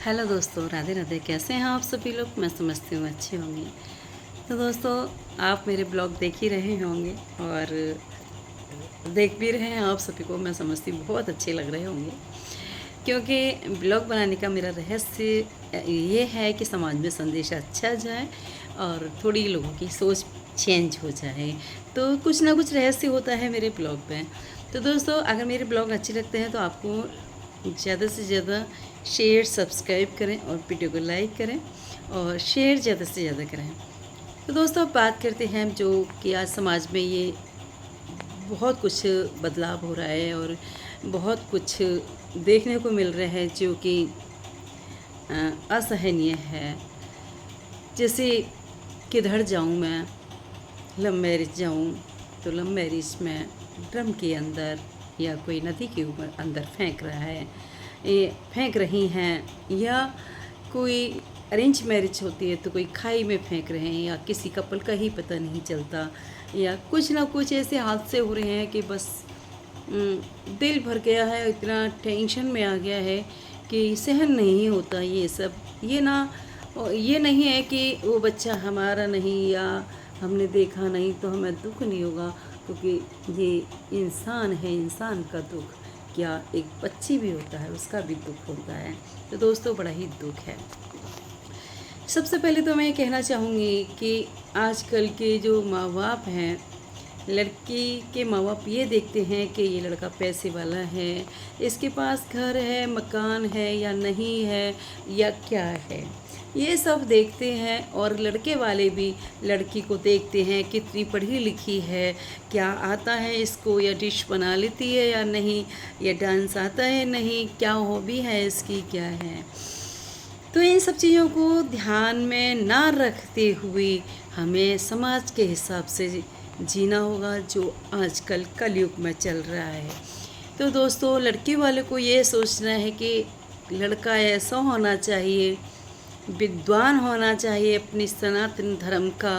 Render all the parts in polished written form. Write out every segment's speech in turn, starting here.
Hello दोस्तों, राधे राधे। कैसे हैं आप सभी लोग? मैं समझती हूँ अच्छे होंगे। तो दोस्तों, आप मेरे ब्लॉग देख ही रहे होंगे और देख भी रहे हैं। आप सभी को मैं समझती हूँ बहुत अच्छे लग रहे होंगे, क्योंकि ब्लॉग बनाने का मेरा रहस्य ये है कि समाज में संदेश अच्छा जाए और थोड़ी लोगों की सोच चेंज हो जाए। तो कुछ ना कुछ रहस्य होता है मेरे ब्लॉग में। तो दोस्तों, अगर मेरे ब्लॉग अच्छे लगते हैं तो आपको ज़्यादा से ज़्यादा शेयर सब्सक्राइब करें और वीडियो को लाइक करें और शेयर ज़्यादा से ज़्यादा करें। तो दोस्तों, अब बात करते हैं जो कि आज समाज में ये बहुत कुछ बदलाव हो रहा है और बहुत कुछ देखने को मिल रहा है जो कि असहनीय है। जैसे किधर जाऊं मैं, लव मैरिज जाऊं तो लव मैरिज में ड्रम के अंदर या कोई नदी के ऊपर अंदर फेंक रहा है, ये फेंक रही हैं, या कोई अरेंज मैरिज होती है तो कोई खाई में फेंक रहे हैं, या किसी कपल का ही पता नहीं चलता, या कुछ ना कुछ ऐसे हादसे हो रहे हैं कि बस दिल भर गया है, इतना टेंशन में आ गया है कि सहन नहीं होता ये सब। ये नहीं है कि वो बच्चा हमारा नहीं या हमने देखा नहीं तो हमें दुख नहीं होगा, क्योंकि ये इंसान है, इंसान का दुख क्या एक बच्ची भी होता है, उसका भी दुख होता है। तो दोस्तों, बड़ा ही दुख है। सबसे पहले तो मैं ये कहना चाहूँगी कि आजकल के जो माँ बाप हैं, लड़की के माँ बाप ये देखते हैं कि ये लड़का पैसे वाला है, इसके पास घर है, मकान है या नहीं है, या क्या है, ये सब देखते हैं। और लड़के वाले भी लड़की को देखते हैं कितनी पढ़ी लिखी है, क्या आता है इसको, या डिश बना लेती है या नहीं, या डांस आता है नहीं, क्या हॉबी है इसकी, क्या है। तो इन सब चीज़ों को ध्यान में ना रखते हुए हमें समाज के हिसाब से जीना होगा, जो आजकल कलयुग में चल रहा है। तो दोस्तों, लड़की वाले को ये सोचना है कि लड़का ऐसा होना चाहिए, विद्वान होना चाहिए, अपनी सनातन धर्म का,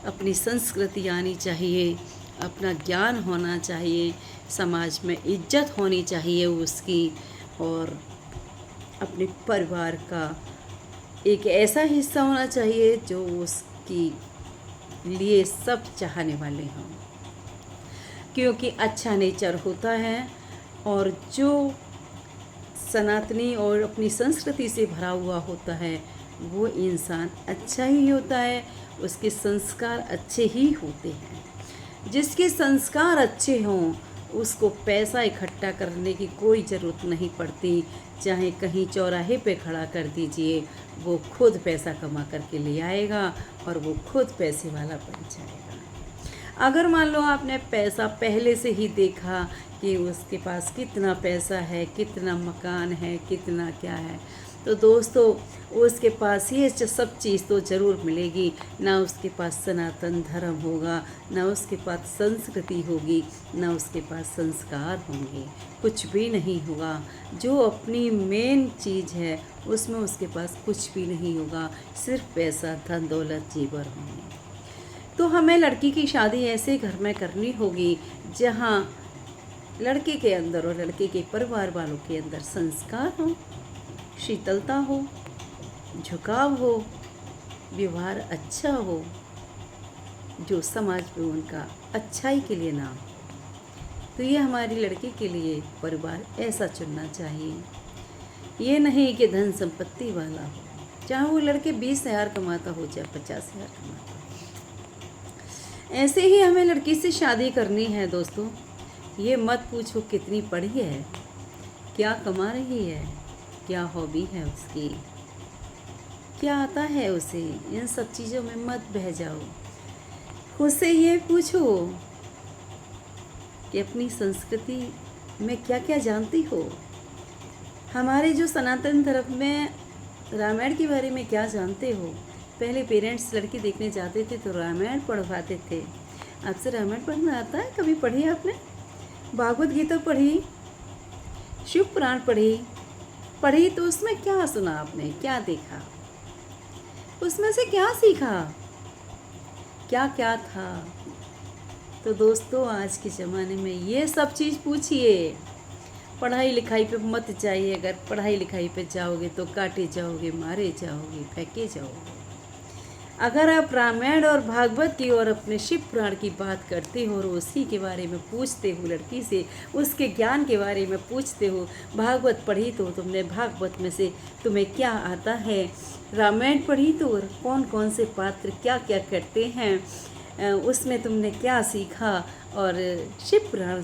अपनी संस्कृति आनी चाहिए, अपना ज्ञान होना चाहिए, समाज में इज्जत होनी चाहिए उसकी, और अपने परिवार का एक ऐसा हिस्सा होना चाहिए जो उसकी लिए सब चाहने वाले हों, क्योंकि अच्छा नेचर होता है और जो सनातनी और अपनी संस्कृति से भरा हुआ होता है वो इंसान अच्छा ही होता है, उसके संस्कार अच्छे ही होते हैं। जिसके संस्कार अच्छे हों उसको पैसा इकट्ठा करने की कोई ज़रूरत नहीं पड़ती, चाहे कहीं चौराहे पे खड़ा कर दीजिए, वो खुद पैसा कमा करके ले आएगा और वो खुद पैसे वाला बन जाएगा। अगर मान लो आपने पैसा पहले से ही देखा कि उसके पास कितना पैसा है, कितना मकान है, कितना क्या है, तो दोस्तों उसके पास ये सब चीज़ तो ज़रूर मिलेगी। ना उसके पास सनातन धर्म होगा, ना उसके पास संस्कृति होगी, ना उसके पास संस्कार होंगे, कुछ भी नहीं होगा। जो अपनी मेन चीज़ है उसमें उसके पास कुछ भी नहीं होगा, सिर्फ पैसा, धन दौलत, जेवर होंगे। तो हमें लड़की की शादी ऐसे घर में करनी होगी जहाँ लड़के के अंदर और लड़के के परिवार वालों के अंदर संस्कार हो, शीतलता हो, झुकाव हो, व्यवहार अच्छा हो, जो समाज में उनका अच्छाई के लिए नाम। तो ये हमारी लड़की के लिए परिवार ऐसा चुनना चाहिए। ये नहीं कि धन संपत्ति वाला हो, चाहे वो लड़के 20,000 कमाता हो चाहे 50,000 कमाता हो। ऐसे ही हमें लड़की से शादी करनी है दोस्तों। ये मत पूछो कितनी पढ़ी है, क्या कमा रही है, क्या हॉबी है उसकी, क्या आता है उसे, इन सब चीज़ों में मत बह जाओ। उससे ये पूछो कि अपनी संस्कृति में क्या क्या जानती हो। हमारे जो सनातन धर्म में रामायण के बारे में क्या जानते हो। पहले पेरेंट्स लड़की देखने जाते थे तो रामायण पढ़वाते थे। आपसे रामायण पढ़ना आता है? कभी पढ़ी आपने? भागवत गीता पढ़ी, शिव पुराण पढ़ी तो उसमें क्या सुना आपने, क्या देखा, उसमें से क्या सीखा, क्या क्या था। तो दोस्तों, आज के ज़माने में ये सब चीज़ पूछिए, पढ़ाई लिखाई पे मत जाइए। अगर पढ़ाई लिखाई पे जाओगे तो काटे जाओगे, मारे जाओगे, फेंके जाओगे। अगर आप रामायण और भागवत की और अपने शिव पुराण की बात करते हो और उसी के बारे में पूछते हो लड़की से, उसके ज्ञान के बारे में पूछते हो, भागवत पढ़ी तो तुमने भागवत में से तुम्हें क्या आता है, रामायण पढ़ी तो कौन कौन से पात्र क्या क्या करते हैं, उसमें तुमने क्या सीखा, और शिव पुराण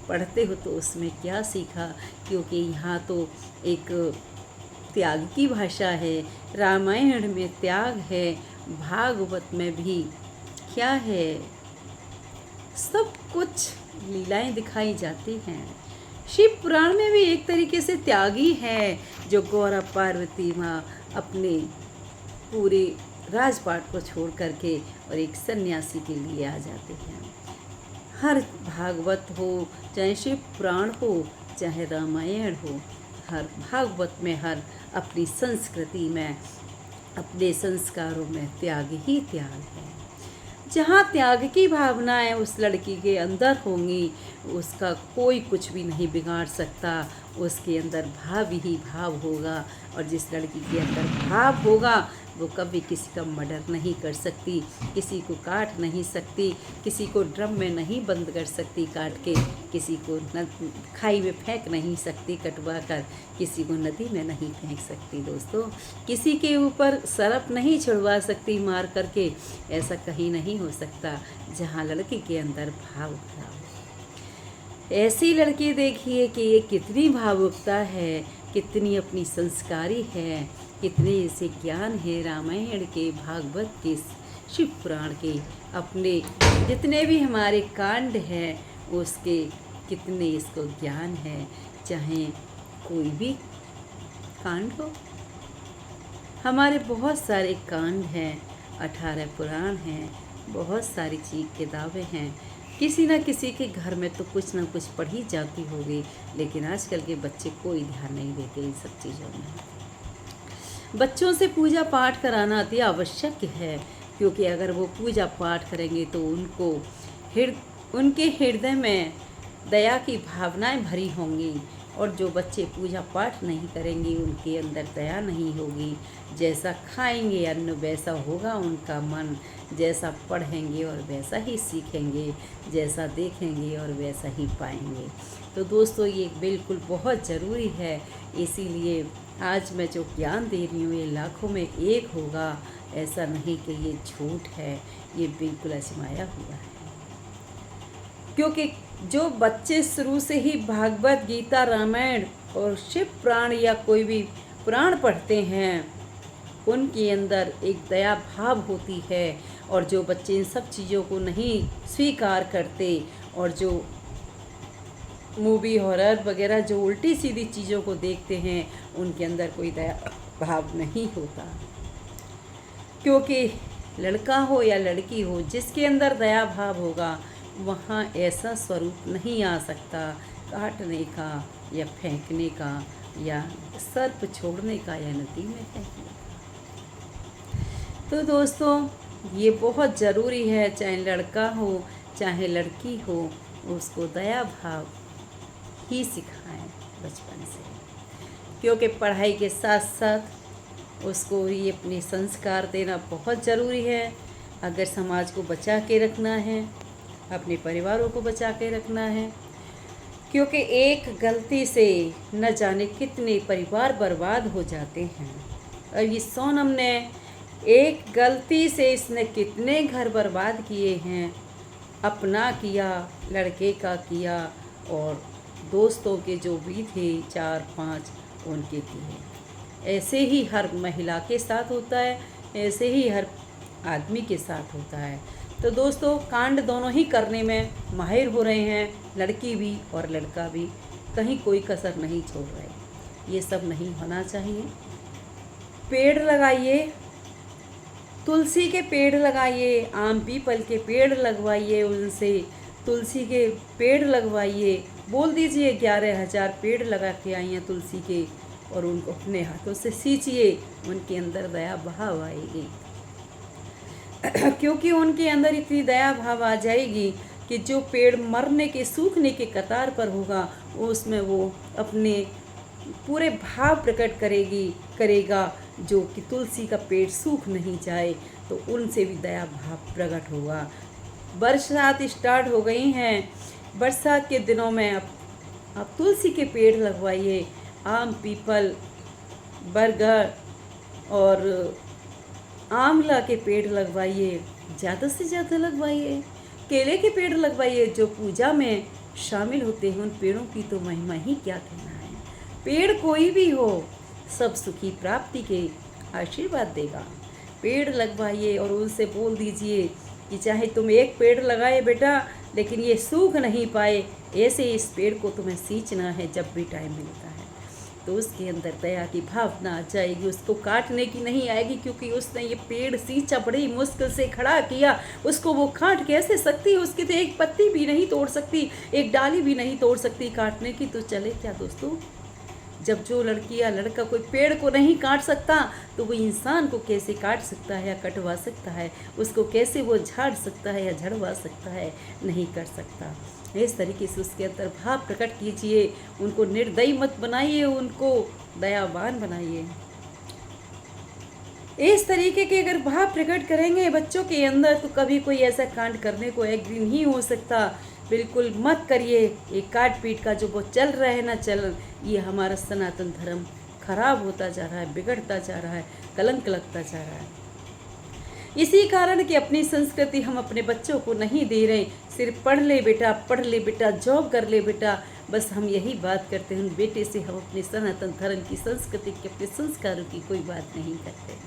पढ़ते हो तो उसमें क्या सीखा। क्योंकि यहाँ तो एक त्याग की भाषा है, रामायण में त्याग है, भागवत में भी क्या है, सब कुछ लीलाएं दिखाई जाती हैं। शिव पुराण में भी एक तरीके से त्यागी है, जो गौरा पार्वती माँ अपने पूरे राजपाट को छोड़ करके और एक सन्यासी के लिए आ जाते हैं। हर भागवत हो, चाहे शिव पुराण हो, चाहे रामायण हो, हर भागवत में, हर अपनी संस्कृति में, अपने संस्कारों में त्याग ही त्याग है। जहाँ त्याग की भावनाएं उस लड़की के अंदर होंगी, उसका कोई कुछ भी नहीं बिगाड़ सकता। उसके अंदर भाव ही भाव होगा, और जिस लड़की के अंदर भाव होगा वो कभी किसी का मर्डर नहीं कर सकती, किसी को काट नहीं सकती, किसी को ड्रम में नहीं बंद कर सकती काट के, किसी को खाई में फेंक नहीं सकती कटवा कर, किसी को नदी में नहीं फेंक सकती दोस्तों, किसी के ऊपर सरफ नहीं छिड़वा सकती मार करके। ऐसा कहीं नहीं हो सकता जहाँ लड़की के अंदर भाव भरा हो। ऐसी लड़की देखिए कि ये कितनी भावुकता है, कितनी अपनी संस्कारी है, कितने ऐसे ज्ञान है रामायण के, भागवत के, शिव पुराण के, अपने जितने भी हमारे कांड हैं उसके कितने इसको ज्ञान है। चाहे कोई भी कांड हो, हमारे बहुत सारे कांड हैं, 18 पुराण हैं, बहुत सारी किताबें हैं। किसी न किसी के घर में तो कुछ ना कुछ पढ़ी जाती होगी, लेकिन आजकल के बच्चे कोई ध्यान नहीं देते इन सब चीज़ों में। बच्चों से पूजा पाठ कराना अति आवश्यक है, क्योंकि अगर वो पूजा पाठ करेंगे तो उनके हृदय में दया की भावनाएं भरी होंगी, और जो बच्चे पूजा पाठ नहीं करेंगे उनके अंदर दया नहीं होगी। जैसा खाएंगे अन्न वैसा होगा उनका मन, जैसा पढ़ेंगे और वैसा ही सीखेंगे, जैसा देखेंगे और वैसा ही पाएंगे। तो दोस्तों ये बिल्कुल बहुत ज़रूरी है, इसीलिए आज मैं जो ज्ञान दे रही हूँ ये लाखों में एक होगा, ऐसा नहीं कि ये झूठ है, ये बिल्कुल आजमाया हुआ है। क्योंकि जो बच्चे शुरू से ही भागवत गीता, रामायण और शिव पुराण या कोई भी पुराण पढ़ते हैं, उनके अंदर एक दया भाव होती है। और जो बच्चे इन सब चीज़ों को नहीं स्वीकार करते और जो मूवी हॉरर वगैरह जो उल्टी सीधी चीज़ों को देखते हैं, उनके अंदर कोई दया भाव नहीं होता। क्योंकि लड़का हो या लड़की हो, जिसके अंदर दया भाव होगा वहाँ ऐसा स्वरूप नहीं आ सकता काटने का या फेंकने का या सर्प छोड़ने का या नदी में फेंकने का। तो दोस्तों ये बहुत ज़रूरी है, चाहे लड़का हो चाहे लड़की हो, उसको दया भाव ही सिखाएं बचपन से। क्योंकि पढ़ाई के साथ साथ उसको ये अपने संस्कार देना बहुत ज़रूरी है। अगर समाज को बचा के रखना है, अपने परिवारों को बचा के रखना है, क्योंकि एक गलती से न जाने कितने परिवार बर्बाद हो जाते हैं। और ये सोनम ने एक गलती से इसने कितने घर बर्बाद किए हैं, अपना किया, लड़के का किया, और दोस्तों के जो भी थे 4-5 उनके किए। ऐसे ही हर महिला के साथ होता है, ऐसे ही हर आदमी के साथ होता है। तो दोस्तों कांड दोनों ही करने में माहिर हो रहे हैं, लड़की भी और लड़का भी, कहीं कोई कसर नहीं छोड़ रहे। ये सब नहीं होना चाहिए। पेड़ लगाइए, तुलसी के पेड़ लगाइए, आम पीपल के पेड़ लगवाइए, उनसे तुलसी के पेड़ लगवाइए। बोल दीजिए 11,000 पेड़ लगा के आई हैं तुलसी के, और उनको अपने हाथों से सींचिए, उनके अंदर दया भाव आएगी। क्योंकि उनके अंदर इतनी दया भाव आ जाएगी कि जो पेड़ मरने के सूखने के कतार पर होगा, उसमें वो अपने पूरे भाव प्रकट करेगा, जो कि तुलसी का पेड़ सूख नहीं जाए, तो उनसे भी दया भाव प्रकट होगा। बरसात स्टार्ट हो गई हैं, बरसात के दिनों में आप तुलसी के पेड़ लगवाइए, आम, पीपल, बरगद और आंवला के पेड़ लगवाइए, ज़्यादा से ज़्यादा लगवाइए। केले के पेड़ लगवाइए, जो पूजा में शामिल होते हैं। उन पेड़ों की तो महिमा ही क्या कहना है। पेड़ कोई भी हो, सब सुखी प्राप्ति के आशीर्वाद देगा। पेड़ लगवाइए और उनसे बोल दीजिए कि चाहे तुम एक पेड़ लगाए बेटा, लेकिन ये सूख नहीं पाए, ऐसे इस पेड़ को तुम्हें सींचना है जब भी टाइम मिलता है। तो उसके अंदर दया की भावना आ जाएगी, उसको काटने की नहीं आएगी, क्योंकि उसने ये पेड़ सींचा, बड़ी मुश्किल से खड़ा किया, उसको वो काट कैसे सकती है। उसकी तो एक पत्ती भी नहीं तोड़ सकती, एक डाली भी नहीं तोड़ सकती काटने की, तो चले क्या दोस्तों। जब जो लड़की या लड़का कोई पेड़ को नहीं काट सकता, तो वो इंसान को कैसे काट सकता है या कटवा सकता है, उसको कैसे वो झाड़ सकता है या झड़वा सकता है, नहीं कर सकता। इस तरीके से उसके अंदर भाव प्रकट कीजिए, उनको निर्दयी मत बनाइए, उनको दयावान बनाइए। इस तरीके के अगर भाव प्रकट करेंगे बच्चों के अंदर, तो कभी कोई ऐसा कांड करने को एग्री नहीं हो सकता। बिल्कुल मत करिए। ये काट पीट का जो वो चल रहा है ना चलन, ये हमारा सनातन धर्म खराब होता जा रहा है, बिगड़ता जा रहा है, कलंक लगता जा रहा है। इसी कारण कि अपनी संस्कृति हम अपने बच्चों को नहीं दे रहे। सिर्फ पढ़ ले बेटा, जॉब कर ले बेटा, बस हम यही बात करते हैं। बेटे से हम अपने सनातन धर्म की, संस्कृति के, अपने संस्कारों की कोई बात नहीं करते हैं।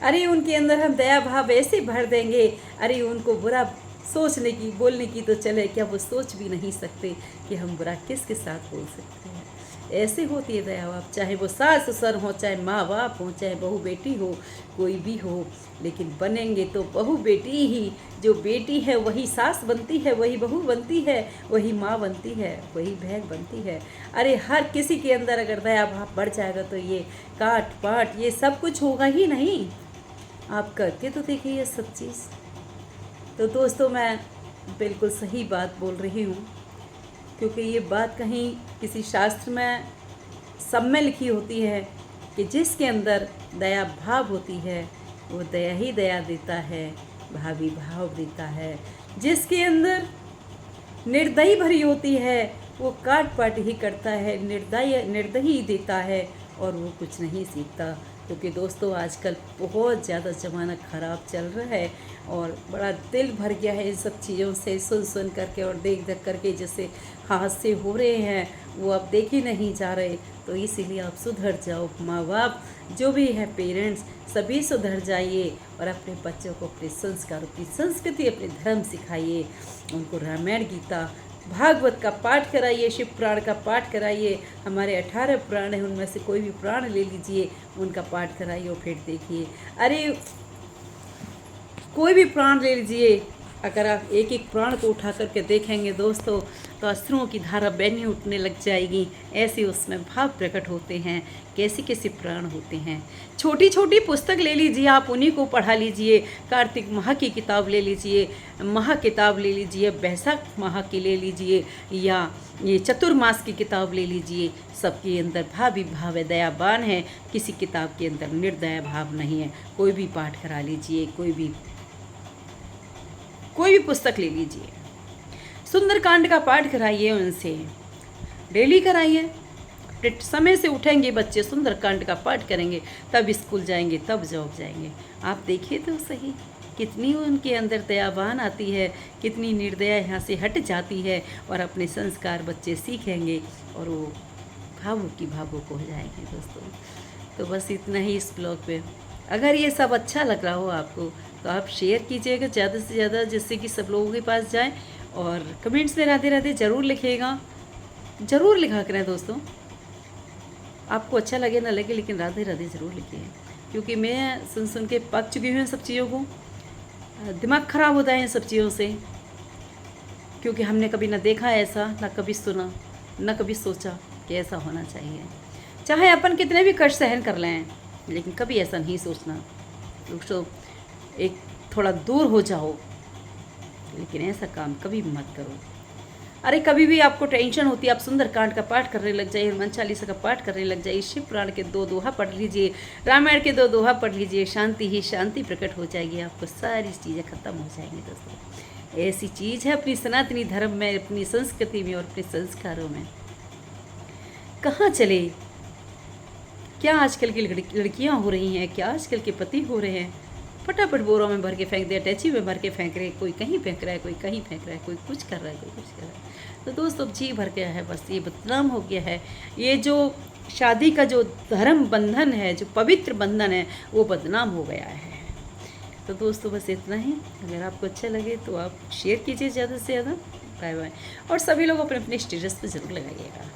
अरे उनके अंदर हम दया भाव ऐसे भर देंगे, अरे उनको बुरा सोचने की, बोलने की तो चले, क्या वो सोच भी नहीं सकते कि हम बुरा किसके साथ बोल सकते हैं। ऐसे होती है दया भाव, चाहे वो सास ससुर हो, चाहे माँ बाप हो, चाहे बहू बेटी हो, कोई भी हो, लेकिन बनेंगे तो बहू बेटी ही। जो बेटी है वही सास बनती है, वही बहू बनती है, वही माँ बनती है, वही बहन बनती है। अरे हर किसी के अंदर अगर दया भाव बढ़ जाएगा तो ये काट पाट ये सब कुछ होगा ही नहीं। आप करके तो देखिए ये सब चीज़। तो दोस्तों, मैं बिल्कुल सही बात बोल रही हूँ, क्योंकि ये बात कहीं किसी शास्त्र में सब में लिखी होती है कि जिसके अंदर दया भाव होती है वो दया ही दया देता है, भावी भाव देता है। जिसके अंदर निर्दयी भरी होती है वो काट पाट ही करता है, निर्दयी देता है और वो कुछ नहीं सीखता। क्योंकि दोस्तों आजकल बहुत ज़्यादा ज़माना ख़राब चल रहा है और बड़ा दिल भर गया है इन सब चीज़ों से, सुन करके और देख करके जैसे हादसे हो रहे हैं वो अब देख ही नहीं जा रहे। तो इसीलिए आप सुधर जाओ, माँ बाप जो भी है, पेरेंट्स सभी सुधर जाइए और अपने बच्चों को अपने संस्कार, अपनी संस्कृति, अपने धर्म सिखाइए। उनको रामायण, गीता, भागवत का पाठ कराइए, शिव पुराण का पाठ कराइए। हमारे 18 पुराण हैं, उनमें से कोई भी पुराण ले लीजिए, उनका पाठ कराइए और फिर देखिए। अरे कोई भी पुराण ले लीजिए, अगर आप एक एक पुराण को उठा करके देखेंगे दोस्तों, तो अश्रुओं की धारा बहने उठने लग जाएगी। ऐसे उसमें भाव प्रकट होते हैं, कैसे कैसे पुराण होते हैं। छोटी छोटी पुस्तक ले लीजिए, आप उन्हीं को पढ़ा लीजिए। कार्तिक माह की किताब ले लीजिए, माह किताब ले लीजिए, बैसाख माह की ले लीजिए, या ये चतुर्मास की किताब ले लीजिए। सबके अंदर भावी भाव है, दयावान है। किसी किताब के अंदर निर्दया भाव नहीं है। कोई भी पाठ करा लीजिए, कोई भी पुस्तक ले लीजिए, सुंदरकांड का पाठ कराइए, उनसे डेली कराइए। समय से उठेंगे बच्चे, सुंदरकांड का पाठ करेंगे, तब स्कूल जाएंगे, तब जॉब जाएंगे। आप देखिए तो सही कितनी उनके अंदर दयावान आती है, कितनी निर्दया यहाँ से हट जाती है और अपने संस्कार बच्चे सीखेंगे और वो भावुक हो जाएंगे दोस्तों। तो बस इतना ही इस ब्लॉग पे। अगर ये सब अच्छा लग रहा हो आपको तो आप शेयर कीजिएगा ज़्यादा से ज़्यादा, जिससे कि सब लोगों के पास जाए। और कमेंट्स में राधे राधे ज़रूर लिखिएगा, ज़रूर लिखा करें दोस्तों। आपको अच्छा लगे ना लगे, लेकिन राधे राधे ज़रूर लिखिए, क्योंकि मैं सुन के पक चुकी हूँ इन सब चीज़ों को। दिमाग ख़राब होता है इन सब चीज़ों से, क्योंकि हमने कभी ना देखा ऐसा, ना कभी सुना, ना कभी सोचा कि ऐसा होना चाहिए। चाहे अपन कितने भी कष्ट सहन कर लें, लेकिन कभी ऐसा नहीं सोचना दोस्तों। एक थोड़ा दूर हो जाओ, लेकिन ऐसा काम कभी मत करो। अरे कभी भी आपको टेंशन होती है, आप सुंदरकांड का पाठ करने लग जाइए, हनुमान चालीसा का पाठ करने लग जाइए, शिव पुराण के 2 दोहा पढ़ लीजिए, रामायण के 2 दोहा पढ़ लीजिए, शांति ही शांति प्रकट हो जाएगी, आपको सारी चीज़ें खत्म हो जाएंगी दोस्तों। ऐसी चीज़ है अपनी सनातनी धर्म में, अपनी संस्कृति में और अपने संस्कारों में। कहाँ चले, क्या आजकल की लड़कियाँ हो रही हैं, क्या आजकल के पति हो रहे हैं, फटाफट बोरों में भर के फेंक दिया, अटैची में भर के फेंक रहे, कोई कहीं फेंक रहा है, कोई कहीं फेंक रहा है, कोई कुछ कर रहा है, कोई कुछ कर रहा है। तो दोस्तों अब जी भर गया है, बस ये बदनाम हो गया है। ये जो शादी का जो धर्म बंधन है, जो पवित्र बंधन है, वो बदनाम हो गया है। तो दोस्तों बस इतना ही। अगर आपको अच्छा लगे तो आप शेयर कीजिए ज़्यादा से ज़्यादा। Bye bye. और सभी लोग अपने अपने स्टेटस पे ज़रूर लगाइएगा।